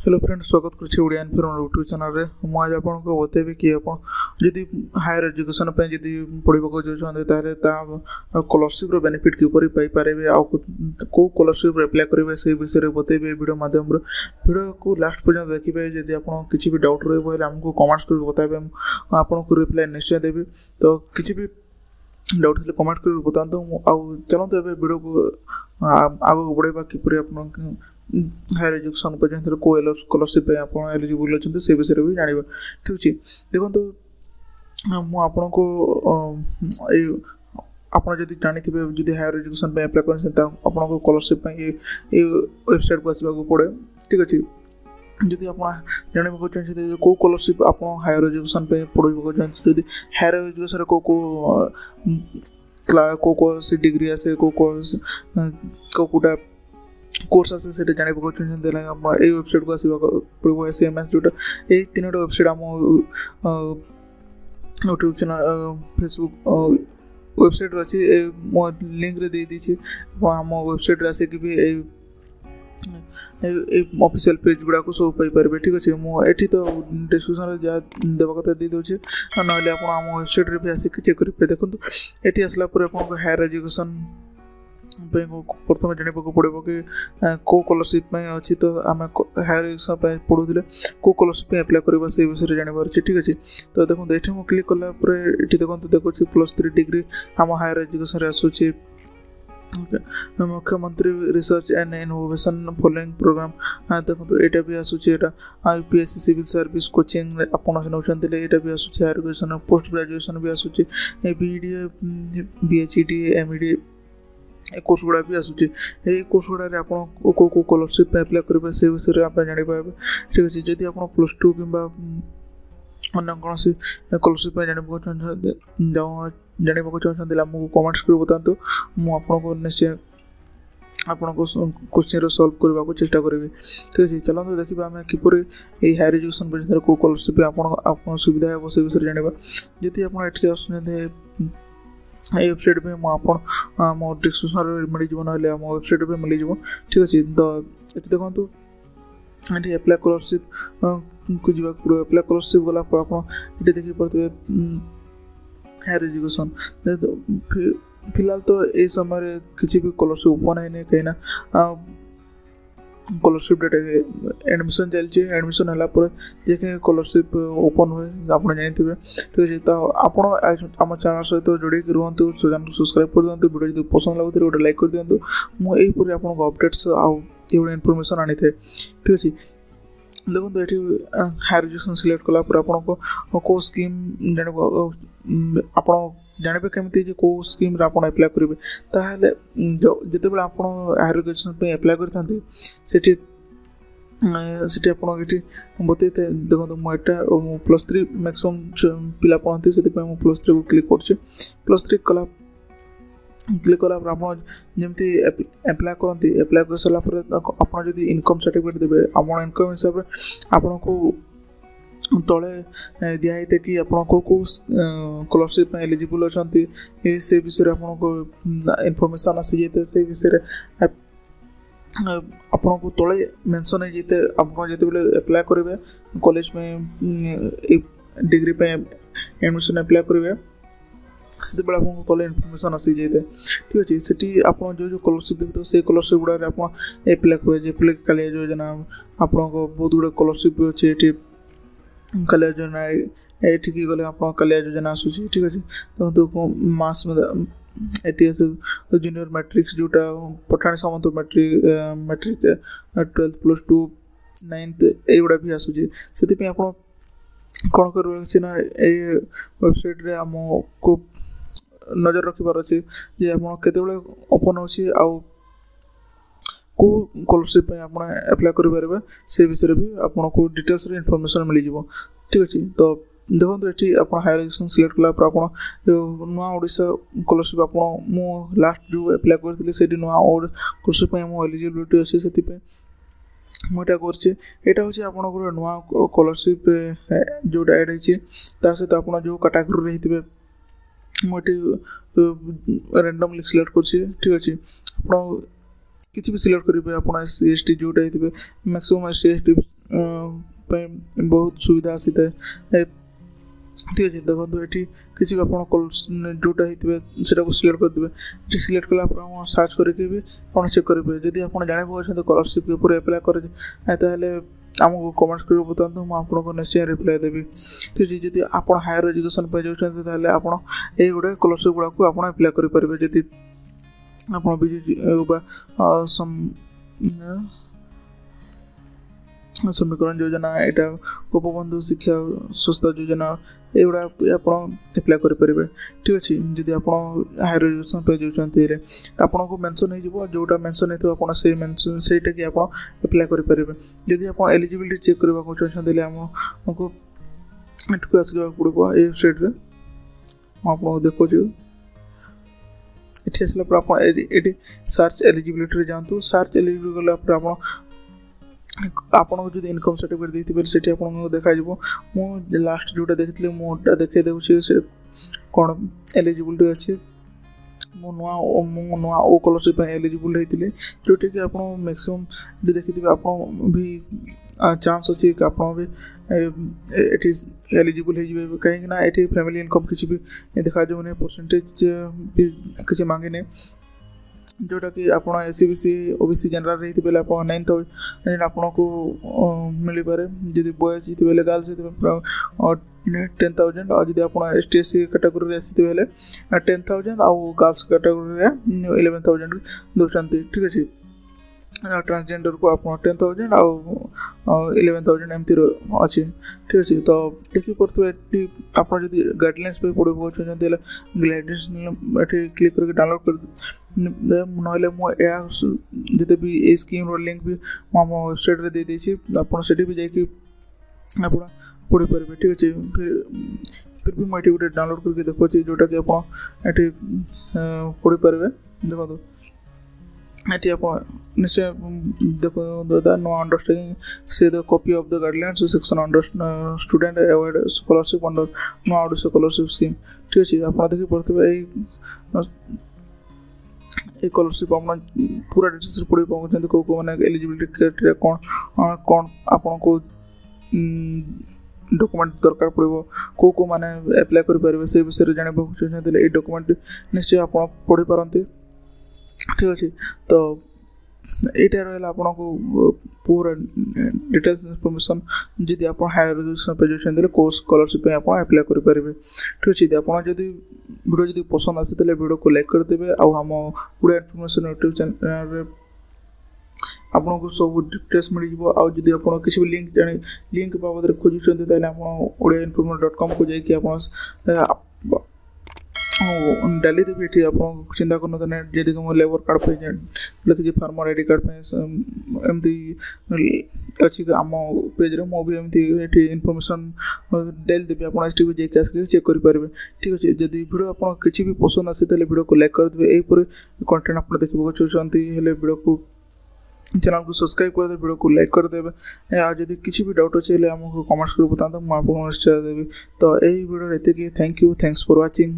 Hello friend स्वागत करुच्चे Odia inform YouTube channel रे आज आपको बतेबी कि आप जदि हायर एजुकेशन जदि पढ़ाक चाहते स्कॉलरशिप बेनिफिट किपर पारे कौ स्कॉलरशिप अप्लाई करेंगे से विषय बतेबी वीडियो माध्यम वीडियो को लास्ट पर्यटन देखिए जदि आप किसी भी डाउट रही आमको कमेंट्स कर बताइए आपको रिप्लाई निश्चय देवी तो किसी भी डाउट थे कमेंट कर बताऊँ आउ चलते वीडियो को आगे बढ़ेगा किपर आप हायर एजुकेशन पर्यटन को स्कॉलरशिप आप एलिजिबल अच्छा से विषय भी जाना ठीक अच्छे देखो मुझे को आपड़ जब जानी जब हायर एजुकेशन अप्लाई कर आपको स्कॉलरशिप ये वेबसाइट को आसवा पड़े ठीक अच्छे जदि आप जानवा चाहिए कौ स्कॉलरशिप आप हायर एजुकेशन पढ़ाक चाहते जब हायर एजुकेशन कौ सी डिग्री आसे कौटा कोर्स आसे से जानवा चाहिए ये वेबसाइट को आसवा पड़ो SMS जोटा ये तीन वेबसाइट आम यूट्यूब चैनल फेसबुक वेबसाइट अच्छी मो लिंक रे दे दीची आम वेबसाइट आसिक भी ऑफिशियल पेज गुड़ाक सब पाइपर ठीक अच्छे मुझे तो डिस्क्रिप्शन जहाँ देवा कथा दे दूचे ना आम वेबसाइट रे भी आसिक चेक करेंगे देखो ये आसला आपको हायर एजुकेशन प्रथम जानवा पड़ो कि कौ स्कॉलरशिप अच्छी तो आम हायर एजुकेशन पढ़ुले कौ स्कॉलरशिप अप्लाई करवा से विषय जानवर अच्छे ठीक अच्छे तो देखो ये मुझे क्लिक कलापर ये देखो देखो +3 डिग्री आम हायर एजुकेशन आसूचे मुख्यमंत्री research and innovation following programme देखो यहाँ भी आसूचे UPSC सिविल सर्विस कोचिंग आपड़ नौकरी यहाँ भी आसूचे हायर एजुकेशन पोस्ट ग्रेजुएशन भी आसूचे BED BHED MED कोर्स गुड़ा भी आसूचे ये कोर्स गुड़ा आप कौ स्कॉलरशिप अप्लाई करेंगे से विषय आप जाना ठीक अच्छे जदि आप +2 कि अन्य कौन स्कॉलरशिप जानवा चाहते आमको कमेंट्स कर बतातु मुझे निश्चय आपको क्वेश्चन सॉल्व करने को चेष्टा करी ठीक अच्छे चलते देखा आम किपर ये हायर एजुकेशन पर्यटन कौ स्कॉलरशिप आप सुविधा है से विषय जानवा जदि आप आसुँच ये वेबसाइट भी मो डिस्क्रिप्शन मिल जाए ना मो वेबसाइट भी मिल जाए ठीक अच्छे तो ये देखो ये अप्लाई स्कॉलरशिप को जी पड़ो अप्लाई स्कॉलरशिप गला आप देखी पारे हायर एजुकेशन फिलहाल तो ये समय किसी भी स्कॉलरशिप ओपन है कहीं स्कॉलरशिप डेट एडमिशन चलती एडमिशन है जे स्कॉलरशिप ओपन हुए आप जानते ठीक अच्छे तो आप चैनल सहित जोड़ी रुहतु चैनल सब्सक्राइब कर दिखाँ वीडियो जो पसंद लगुच गोटे लाइक कर दिखाँ मुझे आपको अपडेट्स आउ ये इनफॉरमेशन आनी थे ठीक अच्छे देखो ये हायर एजुकेशन सिलेक्ट कलापर आपको कौ स्कीम आप जानवे केमी कौ स्कीम आप अप्लाई करेंगे ताहले जिते बड़े आप हायर एजुकेशन अप्लाई करते सीटी आपको ये बतई थे देखो मुझे +3 मैक्सिमम पिला पढ़ती से +3 को क्लिक कर+3 कला क्लिक कलापर आप जमी अप्लाई करती अप्लाई कर सारापर आप इनकम सर्टिफिकेट देवे आप इनकम हिसाब से आपन को तले दिखाई कि आप स्कॉलरशिप एलिजिबल अच्छा से विषय आपको इनफॉरमेशन आसी जाते से विषय आपन को तले मेंशन हो जाते आप जो अप्लाई करेंगे कॉलेज में डिग्री पे एडमिशन अप्लाई करेंगे से आपको तले इनफॉरमेशन आसी जाए ठीक अच्छे से आप जो स्कॉलरशिप देखते से स्कॉलरशिप गुड़ा आप अप्लाई करेंगे कालिया योजना आपको बहुत गुड़ा स्कॉलरशिप भी अच्छे ये कालिया योजना ये गले आप कालिया योजना आसूँ ठीक अच्छे तो मास में जूनियर मैट्रिक्स जोटा पठाणी सामंत मैट्रिक 12th +2 9th युवा भी आसूँ से आप कौन कर ना ये वेबसाइट रे आमको नजर रखिबार अच्छे जे आप केतबेले ओपन होची आउ को स्कॉलरशिप आप अप्लाई करेंगे से विषय भी आपको डिटेल्स इनफॉरमेशन मिल जाए ठीक अच्छे तो देखो ये आप हायर एजुकेशन सिलेक्ट कलापर आप नुआ ओडिशा स्कॉलरशिप आप लास्ट जो अप्लाई करते से नुआ स्कॉलरशिप एलिजिबिलिटी अच्छे से मुझे करटा हूँ आप नुआ स्कॉलरशिप जोटा एड होती सहित आप जो कैटेगरी रही मुझे रैंडमली सिलेक्ट कर ठीक अच्छे आप किसी भी सिलेक्ट करेंगे आप SC ST जोटा मैक्सिमम SC ST बहुत सुविधा आसी था ठीक अच्छे देखो ये किसी आप जोटा होता सिलेक्ट करदे ये सिलेक्ट कला सर्च करके भी आप चेक करेंगे जदि आप जानते स्कॉलरशिप के एप्लाय करें आमको कमेंट कर बताते मुझे आपको निश्चय रिप्लाई देवी ठीक है जब आप हायर एजुकेशन पे जाते आप गुड़ा स्कॉलरशिप गुड़ा को आप एप्लाय करेंगे जदि आप बिजु समीकरण योजना यहाँ गोपबंधु शिक्षा स्वास्थ्य योजना युवा आप एप्लाय करेंगे ठीक अच्छे जदि आप हायर एजुकेशन पे जाते आपन को मेंशन हो जोटा मेंशन हो से मेंशन सेटा कि आप एप्लाय करेंगे जदि आप एलिजिबिलिटी चेक करने चाहते आमको एठू आसवा पड़ो ये वेबसाइट रे आपको देखो ये आसला आप सर्च एलिजिबिलिटी जातु सर्च एलिजिबिलिटी गला आपको जो इनकम सर्टिफिकेट देते से आपको देखा मुझे लास्ट जोटा देखी मुझे देखा दूसरी से कौन एलिजिबिलिटी अच्छी नुआ ओ स्कॉलरशिप एलिजिबल होती जोटा कि आप मैक्सिमम देखिए आप भी चांस अच्छी कि आप भी एलिजिबल हो कहीं ये फैमिली इनकम किसी भी देखा जाए परसेंटेज भी किसी मांगे नहीं जोटा कि आप एससीबीसी ओबीसी जनरल रही बेले आप 9,000 आपको मिल पारे जब बॉयज होते बेले गर्ल्स होते 10,000 और जब आप एसटी एससी कैटेगरी आसते बेले 10,000 आउ गर्ल्स कैटेगरी 11,000 दौरान ठीक अच्छे ट्रांसजेंडर को आप 10,000 आउ 11,000 एमती अच्छे ठीक अच्छे तो देखिए पड़े आप गाइडलाइंस पे पढ़ो चाहते गाइडलाइंस क्लिक करके डाउनलोड कर ना जिते भी ये स्कीम लिंक भी मुझे वेबसाइट रे दे देछि आपड़ी भी जाकि आप पढ़ी पारे ठीक अच्छे फिर भी मुझे गोटे डाउनलोड करके देखो जोटा कि आप पढ़ी पारे देखो ये आप निश्चय देखो दादा नो अंडरस्टैंडिंग से the copy of the guidelines section under student award scholarship under no out scholarship scheme ठीक अच्छे आप देखिए पढ़ते स्कॉलरशिप आप पूरा डिटेल्स पढ़ी पाँच कौ मैंने एलिजिबिलिटी क्राइटेरिया कौन कौन आपन को डॉक्यूमेंट दरकार पड़ो कौ मैंने एप्लाय करेंगे से विषय में जानवा चाहते ये डॉक्यूमेंट निश्चय आप पढ़ी पारती ठीक अच्छे तो यहाँ रहा आपको पूरा डिटेल्स इनफॉरमेशन जदि आप हायर एजुकेशन पे जाते कोर्स स्कॉलरशिप आप एप्लाय करेंगे ठीक अच्छे आप वीडियो जब पसंद आसी वीडियो को लाइक करदेवे आम पूरा इनफॉरमेशन यूट्यूब चैनल आपको सब डिटेल्स मिल जाए आप किसी भी लिंक बाबद खोजुंट ओडिया इनफॉर्मेशन.com को जाकि डाली देवी ये आप चिंता करना जैसे कि मैं लेबर कार्ड पे लिखी फार्मर आईडी कार्ड पे एमती अच्छी आम पेज रे मुझे एमती इनफॉरमेशन डाल देवी आप जाके चेक करेंगे ठीक अच्छे जब वीडियो आप किसी भी पसंद आसी वीडियो को लाइक करदे यहीपर कंटेंट आप देखा चाहते वीडियो को चैनल को सब्सक्राइब कर दे वीडियो को लाइक कर देवे जब किसी भी डाउट अच्छे आमको कमेंट्स कर बताते मुझे आपको निश्चय देवी तो यही वीडियो एति thank you thanks for watching.